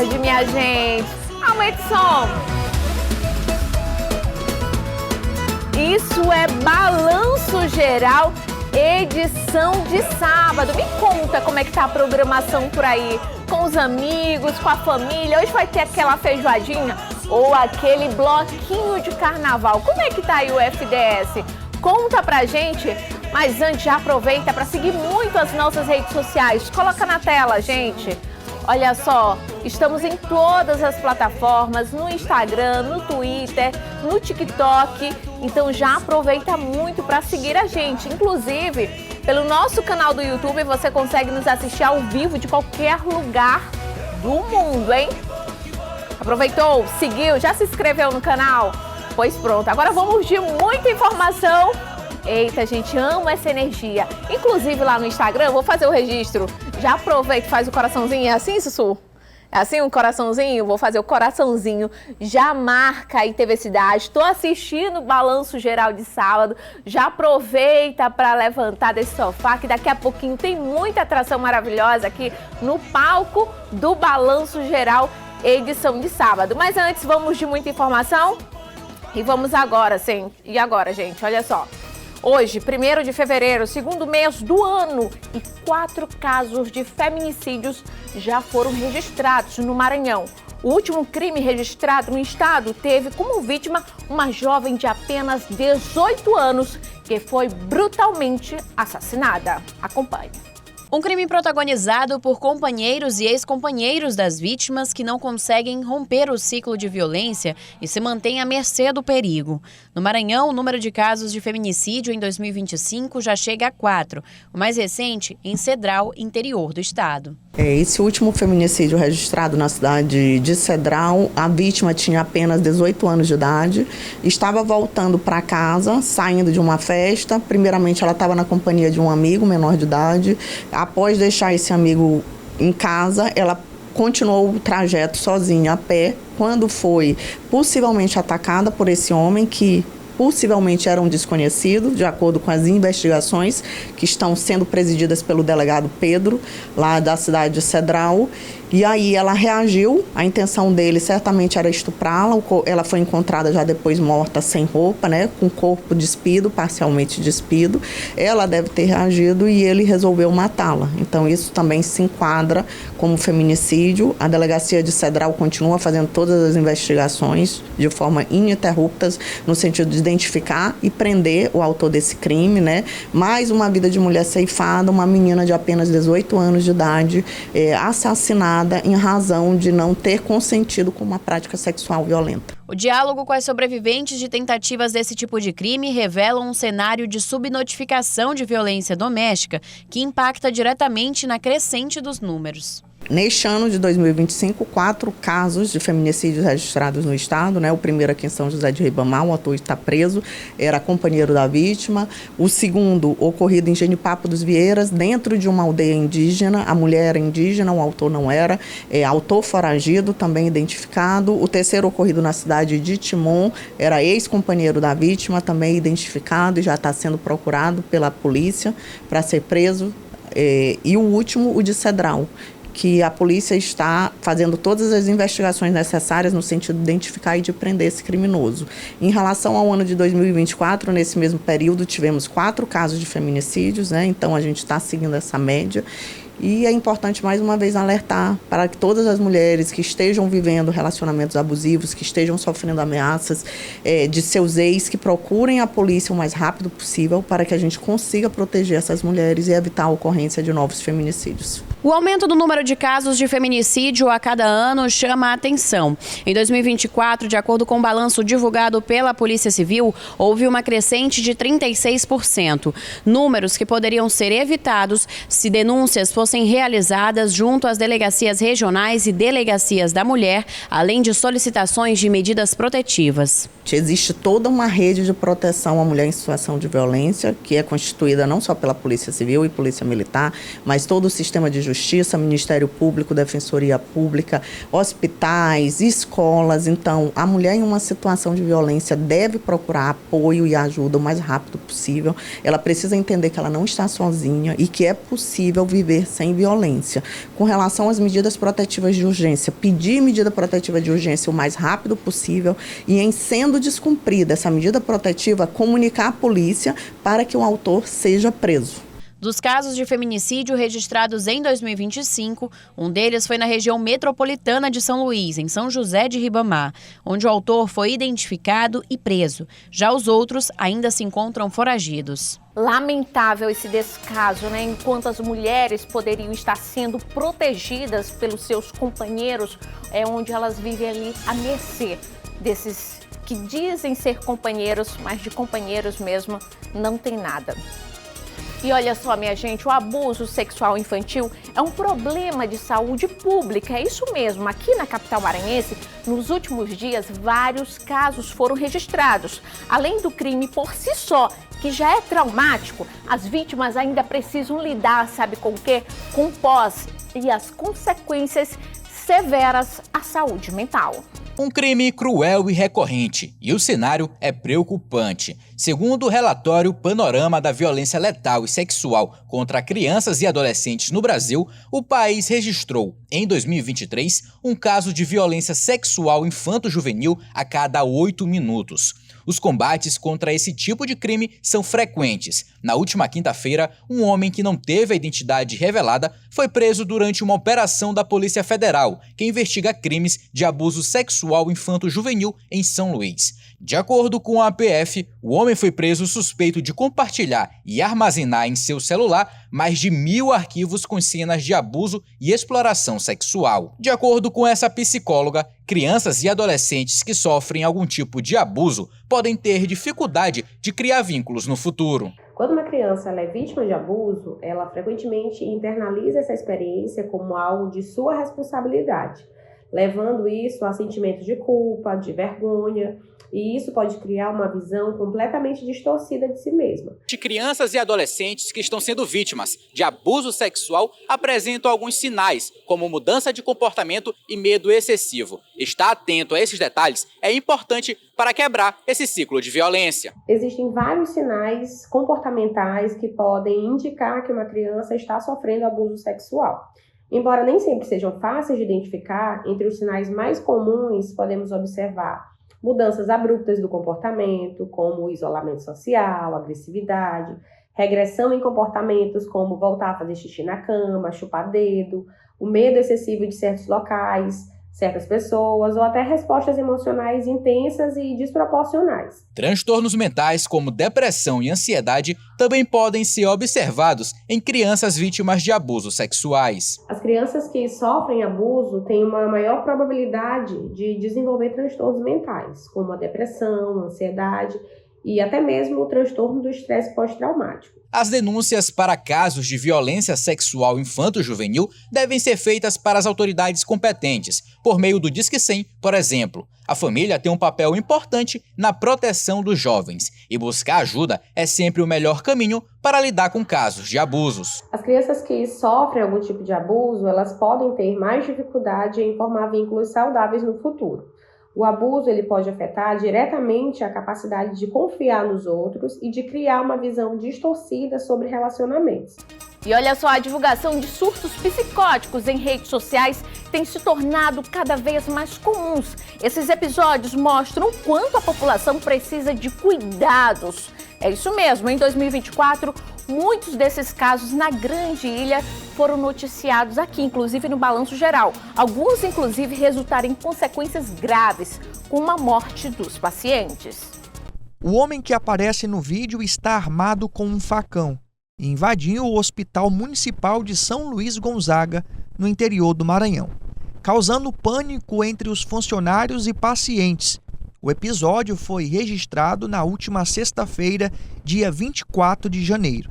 tarde, minha gente. Aumente o som. Isso é Balanço Geral, edição de sábado. Me conta como é que tá a programação por aí, com os amigos, com a família. Hoje vai ter aquela feijoadinha ou aquele bloquinho de carnaval. Como é que tá aí o FDS? Conta pra gente. Mas antes, já aproveita para seguir muito as nossas redes sociais. Coloca na tela, gente. Olha só, estamos em todas as plataformas, no Instagram, no Twitter, no TikTok. Então já aproveita muito para seguir a gente. Inclusive, pelo nosso canal do YouTube, você consegue nos assistir ao vivo de qualquer lugar do mundo, hein? Aproveitou? Seguiu? Já se inscreveu no canal? Pois pronto, agora vamos de muita informação. Eita, gente, amo essa energia. Inclusive lá no Instagram, vou fazer o registro. Já aproveita e faz o coraçãozinho. É assim, Sussu? É assim um coraçãozinho? Vou fazer o coraçãozinho. Já marca aí TV Cidade. Estou assistindo o Balanço Geral de sábado. Já aproveita para levantar desse sofá, que daqui a pouquinho tem muita atração maravilhosa aqui no palco do Balanço Geral, edição de sábado. Mas antes, vamos de muita informação? E vamos agora, sim. E agora, gente? Olha só. Hoje, 1º de fevereiro, segundo mês do ano, e 4 casos de feminicídios já foram registrados no Maranhão. O último crime registrado no estado teve como vítima uma jovem de apenas 18 anos que foi brutalmente assassinada. Acompanhe. Um crime protagonizado por companheiros e ex-companheiros das vítimas que não conseguem romper o ciclo de violência e se mantêm à mercê do perigo. No Maranhão, o número de casos de feminicídio em 2025 já chega a 4, o mais recente em Cedral, interior do estado. Esse último feminicídio registrado na cidade de Cedral, a vítima tinha apenas 18 anos de idade, estava voltando para casa, saindo de uma festa. Primeiramente, ela estava na companhia de um amigo menor de idade. Após deixar esse amigo em casa, ela continuou o trajeto sozinha a pé, quando foi possivelmente atacada por esse homem que possivelmente era um desconhecido, de acordo com as investigações que estão sendo presididas pelo delegado Pedro, lá da cidade de Cedral. E aí ela reagiu, a intenção dele certamente era estuprá-la. Ela foi encontrada já depois morta, sem roupa, né, com o corpo despido, parcialmente despido. Ela deve ter reagido e ele resolveu matá-la. Então isso também se enquadra como feminicídio. A delegacia de Cedral continua fazendo todas as investigações de forma ininterruptas, no sentido de identificar e prender o autor desse crime, né? Mais uma vida de mulher ceifada, uma menina de apenas 18 anos de idade, assassinada em razão de não ter consentido com uma prática sexual violenta. O diálogo com as sobreviventes de tentativas desse tipo de crime revela um cenário de subnotificação de violência doméstica que impacta diretamente na crescente dos números. Neste ano de 2025, 4 casos de feminicídios registrados no estado, né? O primeiro aqui em São José de Ribamar, o autor está preso, era companheiro da vítima. O segundo, ocorrido em Genipapo dos Vieiras, dentro de uma aldeia indígena. A mulher era indígena, o autor não era. Autor foragido, também identificado. O terceiro, ocorrido na cidade de Timon, era ex-companheiro da vítima, também identificado e já está sendo procurado pela polícia para ser preso. E o último, o de Cedral, que a polícia está fazendo todas as investigações necessárias no sentido de identificar e de prender esse criminoso. Em relação ao ano de 2024, nesse mesmo período, tivemos 4 casos de feminicídios, né? Então a gente está seguindo essa média. E é importante, mais uma vez, alertar para que todas as mulheres que estejam vivendo relacionamentos abusivos, que estejam sofrendo ameaças de seus ex, que procurem a polícia o mais rápido possível para que a gente consiga proteger essas mulheres e evitar a ocorrência de novos feminicídios. O aumento do número de casos de feminicídio a cada ano chama a atenção. Em 2024, de acordo com o balanço divulgado pela Polícia Civil, houve uma crescente de 36%. Números que poderiam ser evitados se denúncias fossem realizadas junto às delegacias regionais e delegacias da mulher, além de solicitações de medidas protetivas. Existe toda uma rede de proteção à mulher em situação de violência, que é constituída não só pela Polícia Civil e Polícia Militar, mas todo o sistema de Justiça, Ministério Público, Defensoria Pública, hospitais, escolas. Então, a mulher em uma situação de violência deve procurar apoio e ajuda o mais rápido possível. Ela precisa entender que ela não está sozinha e que é possível viver sem violência. Com relação às medidas protetivas de urgência, pedir medida protetiva de urgência o mais rápido possível e, em sendo descumprida essa medida protetiva, comunicar à polícia para que o autor seja preso. Dos casos de feminicídio registrados em 2025, um deles foi na região metropolitana de São Luís, em São José de Ribamar, onde o autor foi identificado e preso. Já os outros ainda se encontram foragidos. Lamentável esse descaso, né? Enquanto as mulheres poderiam estar sendo protegidas pelos seus companheiros, onde elas vivem ali à mercê desses que dizem ser companheiros, mas de companheiros mesmo não tem nada. E olha só, minha gente, o abuso sexual infantil é um problema de saúde pública. É isso mesmo, aqui na capital maranhense, nos últimos dias, vários casos foram registrados. Além do crime por si só, que já é traumático, as vítimas ainda precisam lidar, sabe com o quê? Com o pós e as consequências severas à saúde mental. Um crime cruel e recorrente, e o cenário é preocupante. Segundo o relatório Panorama da Violência Letal e Sexual contra Crianças e Adolescentes no Brasil, o país registrou, em 2023, um caso de violência sexual infanto-juvenil a cada 8 minutos. Os combates contra esse tipo de crime são frequentes. Na última quinta-feira, um homem que não teve a identidade revelada foi preso durante uma operação da Polícia Federal, que investiga crimes de abuso sexual infanto-juvenil em São Luís. De acordo com a PF, o homem foi preso suspeito de compartilhar e armazenar em seu celular mais de 1.000 arquivos com cenas de abuso e exploração sexual. De acordo com essa psicóloga, crianças e adolescentes que sofrem algum tipo de abuso podem ter dificuldade de criar vínculos no futuro. Quando uma criança ela é vítima de abuso, ela frequentemente internaliza essa experiência como algo de sua responsabilidade, levando isso a sentimentos de culpa, de vergonha, e isso pode criar uma visão completamente distorcida de si mesma. De crianças e adolescentes que estão sendo vítimas de abuso sexual apresentam alguns sinais, como mudança de comportamento e medo excessivo. Estar atento a esses detalhes é importante para quebrar esse ciclo de violência. Existem vários sinais comportamentais que podem indicar que uma criança está sofrendo abuso sexual. Embora nem sempre sejam fáceis de identificar, entre os sinais mais comuns podemos observar mudanças abruptas do comportamento, como o isolamento social, agressividade, regressão em comportamentos como voltar a fazer xixi na cama, chupar dedo, o medo excessivo de certos locais, certas pessoas ou até respostas emocionais intensas e desproporcionais. Transtornos mentais como depressão e ansiedade também podem ser observados em crianças vítimas de abusos sexuais. As crianças que sofrem abuso têm uma maior probabilidade de desenvolver transtornos mentais, como a depressão, a ansiedade e até mesmo o transtorno do estresse pós-traumático. As denúncias para casos de violência sexual infanto-juvenil devem ser feitas para as autoridades competentes, por meio do Disque 100, por exemplo. A família tem um papel importante na proteção dos jovens e buscar ajuda é sempre o melhor caminho para lidar com casos de abusos. As crianças que sofrem algum tipo de abuso, elas podem ter mais dificuldade em formar vínculos saudáveis no futuro. O abuso ele pode afetar diretamente a capacidade de confiar nos outros e de criar uma visão distorcida sobre relacionamentos. E olha só, a divulgação de surtos psicóticos em redes sociais tem se tornado cada vez mais comuns. Esses episódios mostram o quanto a população precisa de cuidados. É isso mesmo, em 2024, muitos desses casos na Grande Ilha foram noticiados aqui, inclusive no Balanço Geral. Alguns, inclusive, resultaram em consequências graves, como a morte dos pacientes. O homem que aparece no vídeo está armado com um facão e invadiu o Hospital Municipal de São Luís Gonzaga, no interior do Maranhão, causando pânico entre os funcionários e pacientes. O episódio foi registrado na última sexta-feira, dia 24 de janeiro.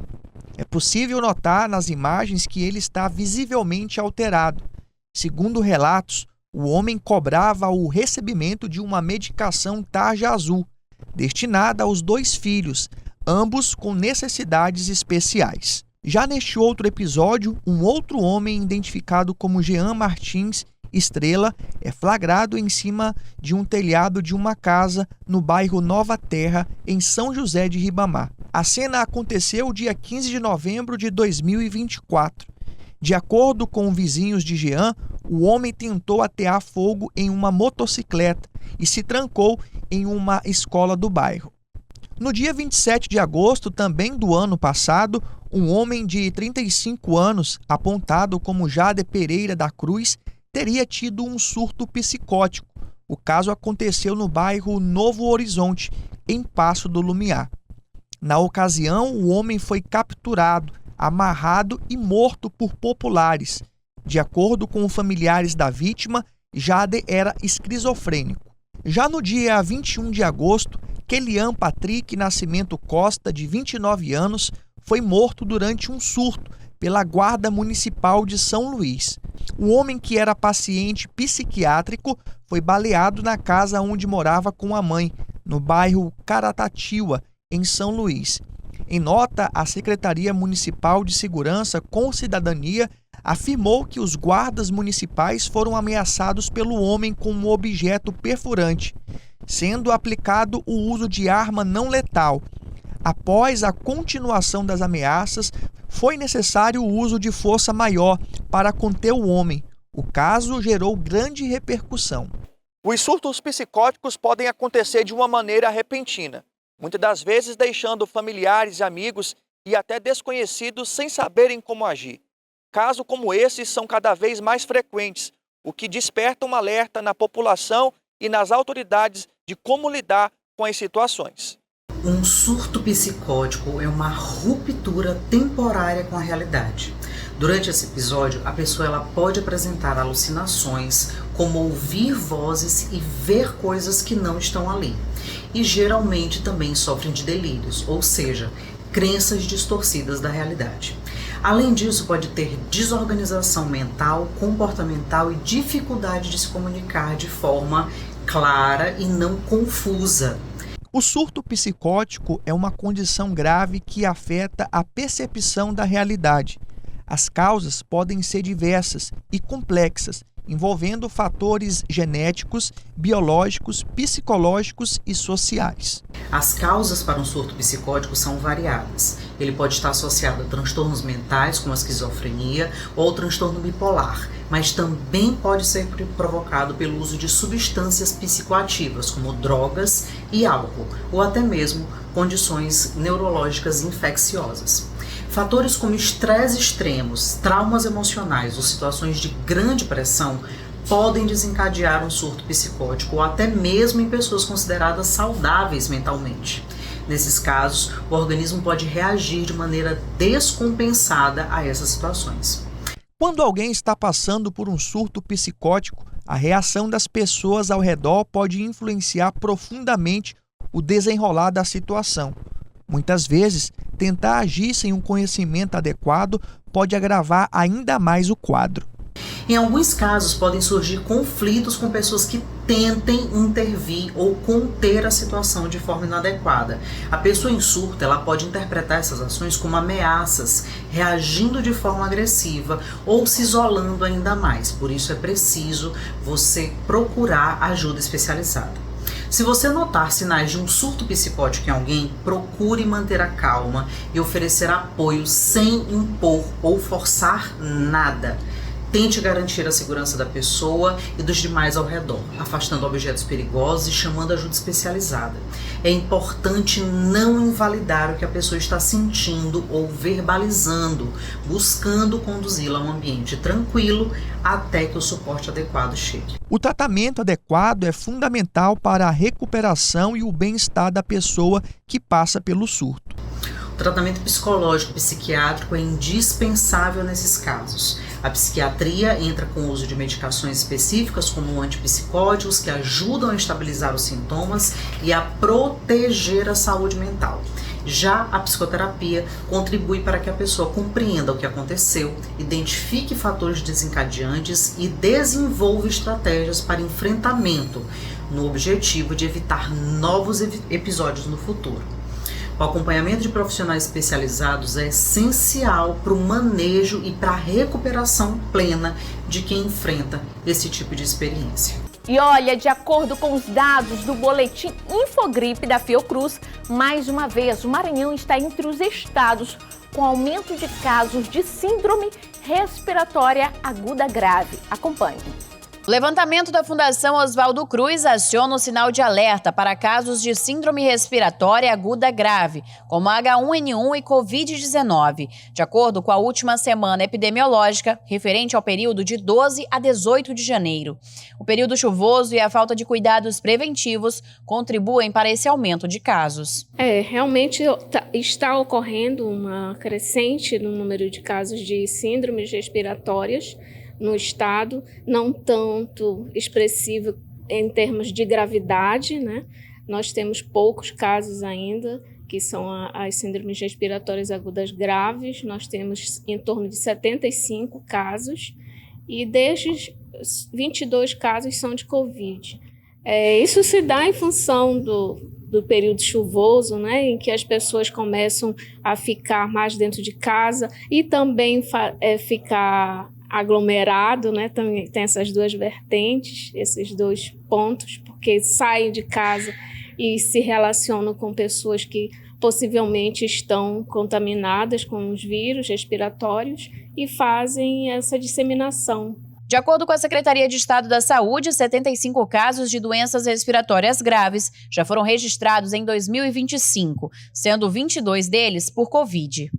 É possível notar nas imagens que ele está visivelmente alterado. Segundo relatos, o homem cobrava o recebimento de uma medicação tarja azul, destinada aos 2 filhos, ambos com necessidades especiais. Já neste outro episódio, um outro homem identificado como Jean Martins Estrela é flagrado em cima de um telhado de uma casa no bairro Nova Terra, em São José de Ribamar. A cena aconteceu dia 15 de novembro de 2024. De acordo com vizinhos de Jean, o homem tentou atear fogo em uma motocicleta e se trancou em uma escola do bairro. No dia 27 de agosto, também do ano passado, um homem de 35 anos, apontado como Jade Pereira da Cruz, teria tido um surto psicótico. O caso aconteceu no bairro Novo Horizonte, em Passo do Lumiar. Na ocasião, o homem foi capturado, amarrado e morto por populares. De acordo com familiares da vítima, Jade era esquizofrênico. Já no dia 21 de agosto, Kelian Patrick Nascimento Costa, de 29 anos, foi morto durante um surto pela Guarda Municipal de São Luís. O homem, que era paciente psiquiátrico, foi baleado na casa onde morava com a mãe, no bairro Caratatiba, em São Luís. Em nota, a Secretaria Municipal de Segurança com Cidadania afirmou que os guardas municipais foram ameaçados pelo homem com um objeto perfurante, sendo aplicado o uso de arma não letal. Após a continuação das ameaças, foi necessário o uso de força maior para conter o homem. O caso gerou grande repercussão. Os surtos psicóticos podem acontecer de uma maneira repentina, muitas das vezes deixando familiares, amigos e até desconhecidos sem saberem como agir. Casos como esses são cada vez mais frequentes, o que desperta um alerta na população e nas autoridades de como lidar com as situações. Um surto psicótico é uma ruptura temporária com a realidade. Durante esse episódio, a pessoa ela pode apresentar alucinações, como ouvir vozes e ver coisas que não estão ali. E geralmente também sofrem de delírios, ou seja, crenças distorcidas da realidade. Além disso, pode ter desorganização mental, comportamental e dificuldade de se comunicar de forma clara e não confusa. O surto psicótico é uma condição grave que afeta a percepção da realidade. As causas podem ser diversas e complexas, envolvendo fatores genéticos, biológicos, psicológicos e sociais. As causas para um surto psicótico são variadas. Ele pode estar associado a transtornos mentais, como a esquizofrenia, ou transtorno bipolar, mas também pode ser provocado pelo uso de substâncias psicoativas, como drogas e álcool, ou até mesmo condições neurológicas infecciosas. Fatores como estresse extremos, traumas emocionais ou situações de grande pressão podem desencadear um surto psicótico ou até mesmo em pessoas consideradas saudáveis mentalmente. Nesses casos, o organismo pode reagir de maneira descompensada a essas situações. Quando alguém está passando por um surto psicótico, a reação das pessoas ao redor pode influenciar profundamente o desenrolar da situação. Muitas vezes, tentar agir sem um conhecimento adequado pode agravar ainda mais o quadro. Em alguns casos, podem surgir conflitos com pessoas que tentem intervir ou conter a situação de forma inadequada. A pessoa em surto, ela pode interpretar essas ações como ameaças, reagindo de forma agressiva ou se isolando ainda mais. Por isso é preciso você procurar ajuda especializada. Se você notar sinais de um surto psicótico em alguém, procure manter a calma e oferecer apoio sem impor ou forçar nada. Tente garantir a segurança da pessoa e dos demais ao redor, afastando objetos perigosos e chamando ajuda especializada. É importante não invalidar o que a pessoa está sentindo ou verbalizando, buscando conduzi-la a um ambiente tranquilo até que o suporte adequado chegue. O tratamento adequado é fundamental para a recuperação e o bem-estar da pessoa que passa pelo surto. O tratamento psicológico e psiquiátrico é indispensável nesses casos. A psiquiatria entra com o uso de medicações específicas, como antipsicóticos, que ajudam a estabilizar os sintomas e a proteger a saúde mental. Já a psicoterapia contribui para que a pessoa compreenda o que aconteceu, identifique fatores desencadeantes e desenvolva estratégias para enfrentamento, no objetivo de evitar novos episódios no futuro. O acompanhamento de profissionais especializados é essencial para o manejo e para a recuperação plena de quem enfrenta esse tipo de experiência. E olha, de acordo com os dados do boletim Infogripe da Fiocruz, mais uma vez o Maranhão está entre os estados com aumento de casos de síndrome respiratória aguda grave. Acompanhe. O levantamento da Fundação Oswaldo Cruz aciona o sinal de alerta para casos de síndrome respiratória aguda grave, como H1N1 e Covid-19, de acordo com a última semana epidemiológica, referente ao período de 12 a 18 de janeiro. O período chuvoso e a falta de cuidados preventivos contribuem para esse aumento de casos. Realmente está ocorrendo uma crescente no número de casos de síndromes respiratórias no estado, não tanto expressivo em termos de gravidade, né? Nós temos poucos casos ainda, que são as síndromes respiratórias agudas graves. Nós temos em torno de 75 casos e destes 22 casos são de Covid. Isso se dá em função do período chuvoso, né, em que as pessoas começam a ficar mais dentro de casa e também ficar aglomerado, né? Também tem essas duas vertentes, esses dois pontos, porque saem de casa e se relacionam com pessoas que possivelmente estão contaminadas com os vírus respiratórios e fazem essa disseminação. De acordo com a Secretaria de Estado da Saúde, 75 casos de doenças respiratórias graves já foram registrados em 2025, sendo 22 deles por Covid.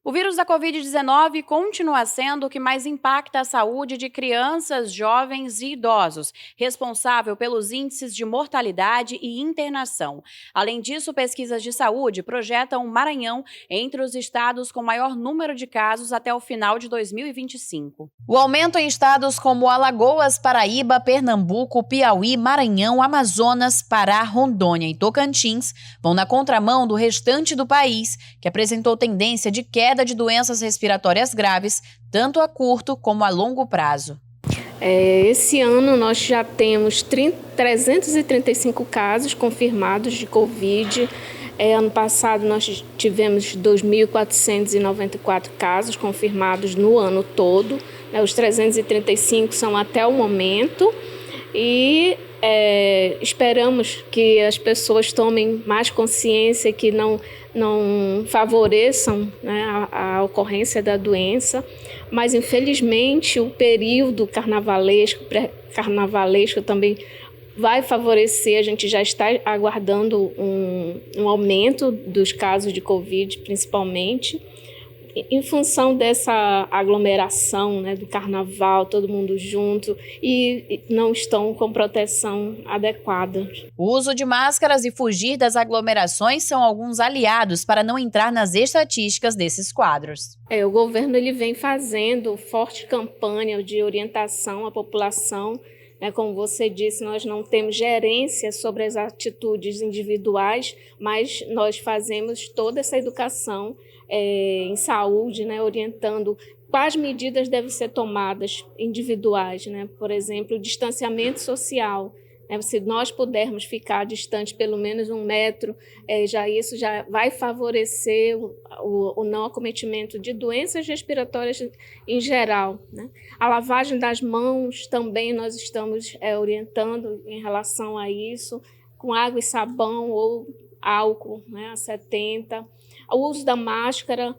O vírus da Covid-19 continua sendo o que mais impacta a saúde de crianças, jovens e idosos, responsável pelos índices de mortalidade e internação. Além disso, pesquisas de saúde projetam o Maranhão entre os estados com maior número de casos até o final de 2025. O aumento em estados como Alagoas, Paraíba, Pernambuco, Piauí, Maranhão, Amazonas, Pará, Rondônia e Tocantins vão na contramão do restante do país, que apresentou tendência de queda de doenças respiratórias graves, tanto a curto como a longo prazo. Esse ano nós já temos 335 casos confirmados de Covid. Ano passado nós tivemos 2.494 casos confirmados no ano todo. Os 335 são até o momento e esperamos que as pessoas tomem mais consciência, que não favoreçam, né, a ocorrência da doença, mas infelizmente o período carnavalesco, pré-carnavalesco também vai favorecer. A gente já está aguardando um aumento dos casos de Covid, principalmente, em função dessa aglomeração, né, do carnaval, todo mundo junto, e não estão com proteção adequada. O uso de máscaras e fugir das aglomerações são alguns aliados para não entrar nas estatísticas desses quadros. O governo ele vem fazendo forte campanha de orientação à população. Como você disse, nós não temos gerência sobre as atitudes individuais, mas nós fazemos toda essa educação em saúde, né, orientando quais medidas devem ser tomadas individuais, né? Por exemplo, o distanciamento social. Se nós pudermos ficar distante pelo menos 1 metro, isso já vai favorecer o não acometimento de doenças respiratórias em geral, né? A lavagem das mãos também nós estamos orientando em relação a isso, com água e sabão ou álcool, né, a 70. O uso da máscara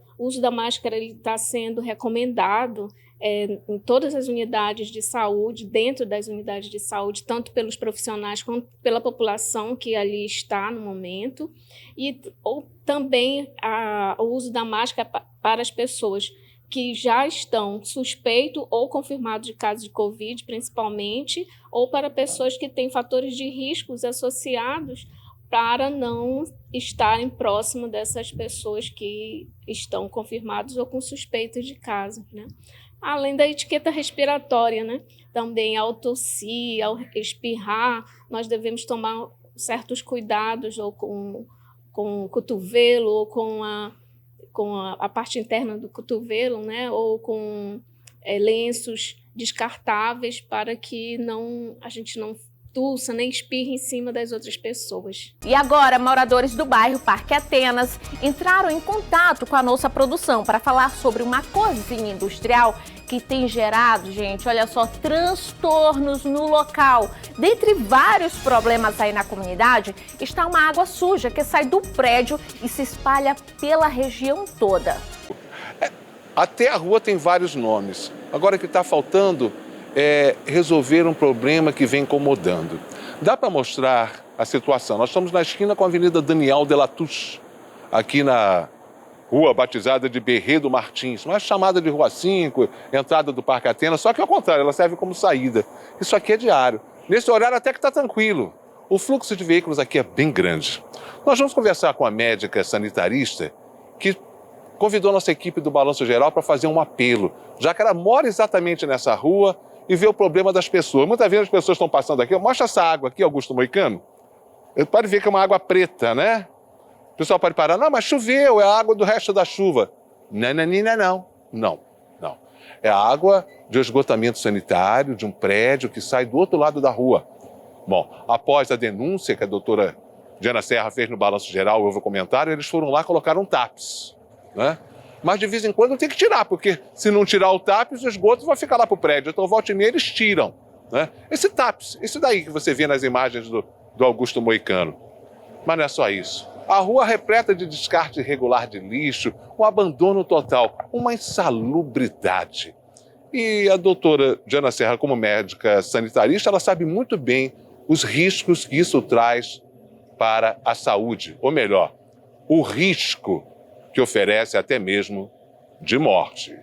está sendo recomendado em todas as unidades de saúde, dentro das unidades de saúde, tanto pelos profissionais quanto pela população que ali está no momento, ou também o uso da máscara para as pessoas que já estão suspeitos ou confirmados de casos de Covid, principalmente, ou para pessoas que têm fatores de riscos associados, para não estarem próximo dessas pessoas que estão confirmadas ou com suspeitas de caso, né? Além da etiqueta respiratória, né? Também ao tossir, ao espirrar, nós devemos tomar certos cuidados, ou com o cotovelo, ou com a parte interna do cotovelo, né? Ou com lenços descartáveis, para que a gente não tussa, nem espirre em cima das outras pessoas. E agora, moradores do bairro Parque Atenas entraram em contato com a nossa produção para falar sobre uma cozinha industrial que tem gerado, gente, olha só, transtornos no local. Dentre vários problemas aí na comunidade, está uma água suja que sai do prédio e se espalha pela região toda. Até a rua tem vários nomes. Agora o que está faltando é resolver um problema que vem incomodando. Dá para mostrar a situação. Nós estamos na esquina com a Avenida Daniel de Latouche, aqui na rua batizada de Berrê do Martins, mas chamada de Rua 5, entrada do Parque Atenas, só que ao contrário, ela serve como saída. Isso aqui é diário. Nesse horário até que está tranquilo. O fluxo de veículos aqui é bem grande. Nós vamos conversar com a médica sanitarista que convidou nossa equipe do Balanço Geral para fazer um apelo, já que ela mora exatamente nessa rua e vê o problema das pessoas. Muitas vezes as pessoas estão passando aqui, mostra essa água aqui, Augusto Moicano. Pode ver que é uma água preta, né? O pessoal pode parar, não, mas choveu, é a água do resto da chuva. Não. É a água de esgotamento sanitário de um prédio que sai do outro lado da rua. Bom, após a denúncia que a doutora Diana Serra fez no Balanço Geral, houve um comentário, eles foram lá e colocaram um TAPS, né? Mas de vez em quando tem que tirar, porque se não tirar o TAPS, o esgoto vai ficar lá para o prédio. Então, volta e meia, eles tiram, né? Esse TAPS, esse daí que você vê nas imagens do Augusto Moicano. Mas não é só isso. A rua repleta de descarte irregular de lixo, um abandono total, uma insalubridade. E a doutora Diana Serra, como médica sanitarista, ela sabe muito bem os riscos que isso traz para a saúde. Ou melhor, o risco que oferece até mesmo de morte.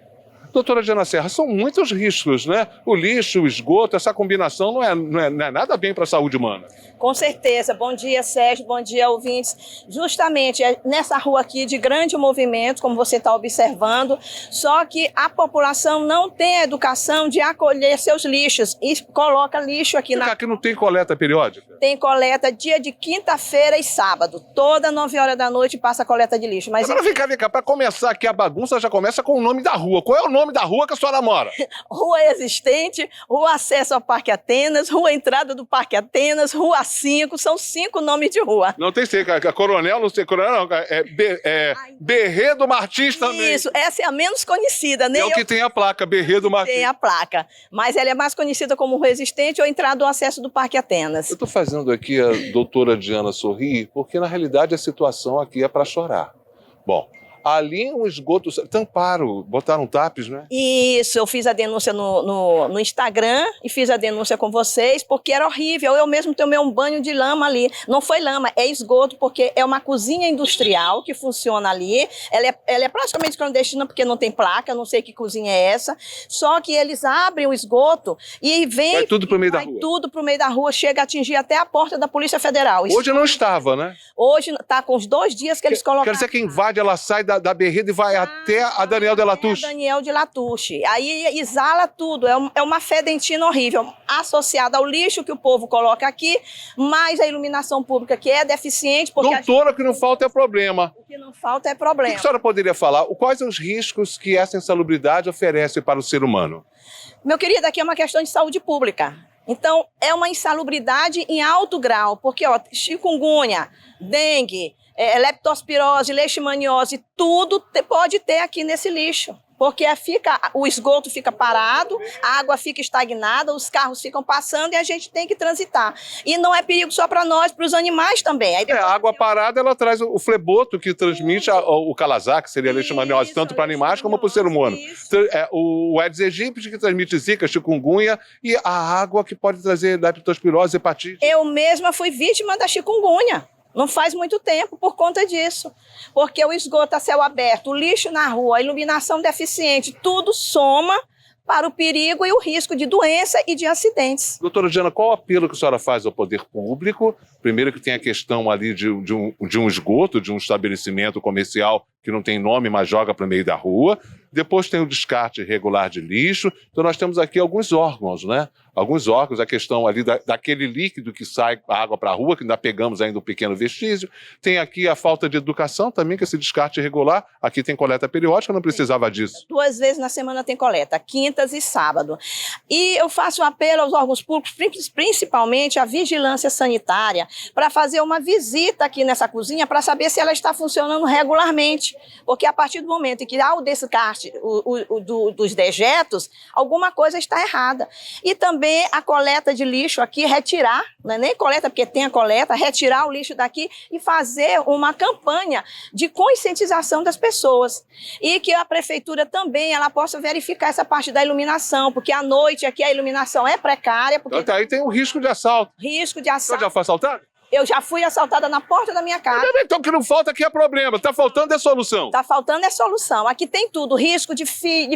Doutora Diana Serra, são muitos riscos, né? O lixo, o esgoto, essa combinação não é nada bem para a saúde humana. Com certeza. Bom dia, Sérgio. Bom dia, ouvintes. Justamente nessa rua aqui de grande movimento, como você está observando, só que a população não tem a educação de acolher seus lixos e coloca lixo aqui na... Aqui não tem coleta periódica? Tem coleta dia de quinta-feira e sábado. Toda 9 horas da noite passa a coleta de lixo. Mas agora vem cá. Para começar aqui a bagunça já começa com o nome da rua. Qual é o nome da rua que a senhora mora? Rua Existente, Rua Acesso ao Parque Atenas, Rua Entrada do Parque Atenas, Rua 5, são 5 nomes de rua. Não tem ser, Coronel, não sei, Coronel não, Berrê do Martins também. Isso, essa é a menos conhecida. Nem é o que tem a placa, Berrê do Martins. Tem a placa, mas ela é mais conhecida como Rua Existente ou Entrada do Acesso do Parque Atenas. Eu estou fazendo aqui a doutora Diana sorrir, porque na realidade a situação aqui é para chorar. Bom, ali um esgoto, tamparam, botaram TAPs, né? Isso, eu fiz a denúncia no Instagram e fiz a denúncia com vocês, porque era horrível. Eu mesmo tomei um banho de lama ali. Não foi lama, é esgoto, porque é uma cozinha industrial que funciona ali. Ela é praticamente clandestina, porque não tem placa, não sei que cozinha é essa. Só que eles abrem o esgoto e vem... Vai tudo pro meio da rua. Vai tudo pro meio da rua, chega a atingir até a porta da Polícia Federal. Hoje não estava, né? Hoje está com os 2 dias que eles colocaram. Quer dizer que invade, ela sai da Berrida e vai até a Daniel de Latouche. Daniel de Latouche. Aí exala tudo, é uma fedentina horrível, associada ao lixo que o povo coloca aqui, mais a iluminação pública que é deficiente. Porque doutora, o que não falta é problema. O que não falta é problema. O que a senhora poderia falar? Quais os riscos que essa insalubridade oferece para o ser humano? Meu querido, aqui é uma questão de saúde pública. Então, é uma insalubridade em alto grau, porque chikungunya, dengue, leptospirose, leishmaniose, tudo pode ter aqui nesse lixo. Porque o esgoto fica parado, a água fica estagnada, os carros ficam passando e a gente tem que transitar. E não é perigo só para nós, para os animais também. Aí a água parada, ela traz o fleboto, que transmite o calazar, que seria a leishmaniose, tanto para animais como para o ser humano. O Aedes aegypti, que transmite zika, chikungunya, e a água que pode trazer leptospirose, hepatite. Eu mesma fui vítima da chikungunya. Não faz muito tempo por conta disso, porque o esgoto a céu aberto, o lixo na rua, a iluminação deficiente, tudo soma para o perigo e o risco de doença e de acidentes. Doutora Diana, qual o apelo que a senhora faz ao poder público? Primeiro que tem a questão ali de um esgoto, de um estabelecimento comercial que não tem nome, mas joga para o meio da rua. Depois tem o descarte irregular de lixo. Então nós temos aqui alguns órgãos, né? Alguns órgãos, a questão ali daquele líquido que sai a água para a rua, que ainda pegamos ainda um pequeno vestígio. Tem aqui a falta de educação também, que esse descarte irregular. Aqui tem coleta periódica, não precisava disso. 2 vezes na semana tem coleta, quintas e sábado. E eu faço um apelo aos órgãos públicos, principalmente à vigilância sanitária, para fazer uma visita aqui nessa cozinha para saber se ela está funcionando regularmente. Porque a partir do momento em que há o descarte dos dejetos, alguma coisa está errada. E também a coleta de lixo aqui, retirar, não é nem coleta porque tem a coleta, retirar o lixo daqui e fazer uma campanha de conscientização das pessoas. E que a prefeitura também ela possa verificar essa parte da iluminação, porque à noite aqui a iluminação é precária. Porque Então, aí tem o risco de assalto. Risco de assalto. Você já foi assaltado? Eu já fui assaltada na porta da minha casa. Então o que não falta aqui é problema, está faltando é solução. Está faltando é solução. Aqui tem tudo, risco de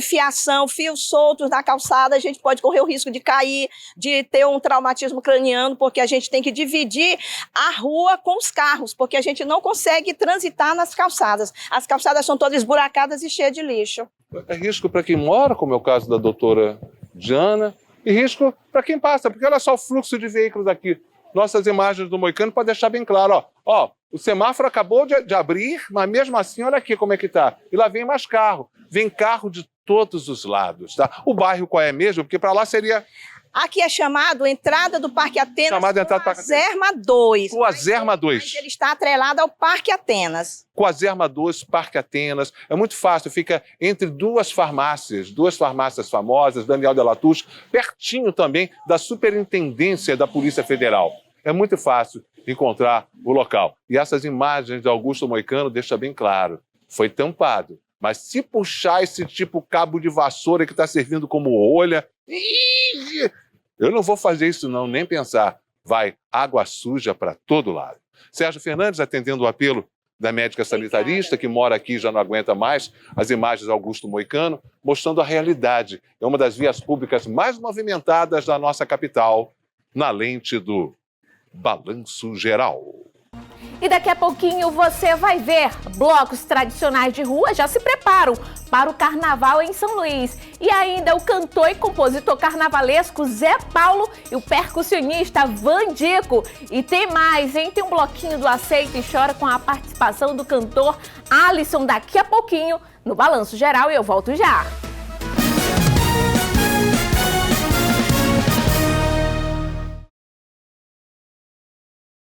fiação, fios soltos na calçada, a gente pode correr o risco de cair, de ter um traumatismo craniano, porque a gente tem que dividir a rua com os carros, porque a gente não consegue transitar nas calçadas. As calçadas são todas esburacadas e cheias de lixo. É risco para quem mora, como é o caso da doutora Diana, e risco para quem passa, porque olha só o fluxo de veículos aqui. Nossas imagens do Moicano podem deixar bem claro, ó, o semáforo acabou de abrir, mas mesmo assim, olha aqui como é que tá. E lá vem mais carro, vem carro de todos os lados, tá? O bairro qual é mesmo? Porque para lá seria... Aqui é chamado entrada do Parque Atenas, chamado entrada do Parque Azerma 2. Coazerma 2. Mas ele está atrelado ao Parque Atenas. Coazerma 2, Parque Atenas. É muito fácil, fica entre duas farmácias famosas, Daniel de la Touche, pertinho também da Superintendência da Polícia Federal. É muito fácil encontrar o local. E essas imagens de Augusto Moicano deixam bem claro, foi tampado. Mas se puxar esse tipo cabo de vassoura que está servindo como olha, eu não vou fazer isso não, nem pensar. Vai água suja para todo lado. Sérgio Fernandes atendendo o apelo da médica sanitarista, que mora aqui e já não aguenta mais, as imagens de Augusto Moicano, mostrando a realidade. É uma das vias públicas mais movimentadas da nossa capital, na lente do Balanço Geral. E daqui a pouquinho você vai ver blocos tradicionais de rua já se preparam para o carnaval em São Luís. E ainda o cantor e compositor carnavalesco Zé Paulo e o percussionista Vandico. E tem mais, hein? Tem um bloquinho do Aceita e Chora com a participação do cantor Alisson daqui a pouquinho no Balanço Geral e eu volto já.